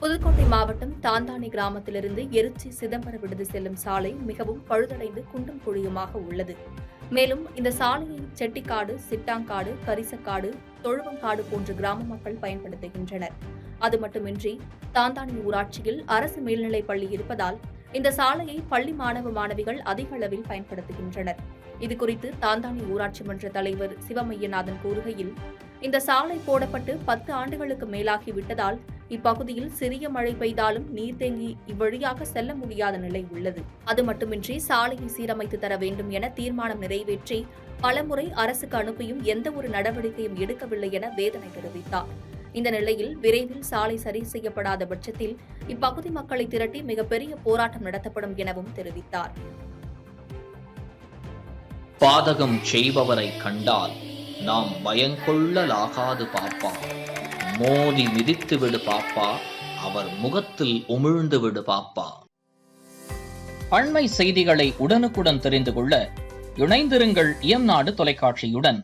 புதுக்கோட்டை மாவட்டம் தாந்தானி கிராமத்திலிருந்து எரிச்சி சிதம்பர விடுதி செல்லும் சாலை மிகவும் பழுதடைந்து குண்டும் குழியுமாக உள்ளது. மேலும் இந்த சாலையை செட்டிக்காடு, சிட்டாங்காடு, கரிசக்காடு, தொழுவங்காடு போன்ற கிராம மக்கள் பயன்படுத்துகின்றனர். அது மட்டுமின்றி தாந்தானி ஊராட்சியில் அரசு மேல்நிலைப் பள்ளி இருப்பதால் இந்த சாலையை பள்ளி மாணவ மாணவிகள் அதிக அளவில் பயன்படுத்துகின்றனர். இதுகுறித்து தாந்தானி ஊராட்சி மன்ற தலைவர் சிவமையநாதன் கூறுகையில், இந்த சாலை போடப்பட்டு 10 ஆண்டுகளுக்கு மேலாகிவிட்டதால் இப்பகுதியில் சிறிய மழை பெய்தாலும் நீர் தேங்கி இவ்வழியாக செல்ல முடியாத நிலை உள்ளது. அது மட்டுமின்றி சாலையை சீரமைத்து தர வேண்டும் என தீர்மானம் நிறைவேற்றி பலமுறை அரசுக்கு அனுப்பியும் எந்த ஒரு நடவடிக்கையும் எடுக்கவில்லை என வேதனை தெரிவித்தார். இந்த நிலையில் விரைவில் சாலை சரி செய்யப்படாத பட்சத்தில் இப்பகுதி மக்களை திரட்டி மிகப்பெரிய போராட்டம் நடத்தப்படும் எனவும் தெரிவித்தார். பாதகம் செய்பவரை கண்டால் நாம் பயங்கொள்ளலாகாது பாப்பா, மோதி மிதித்து விடு பாப்பா, அவர் முகத்தில் உமிழ்ந்து விடு பாப்பா. அண்மை செய்திகளை உடனுக்குடன் தெரிந்து கொள்ள இணைந்திருங்கள் இயம்நாடு தொலைக்காட்சியுடன்.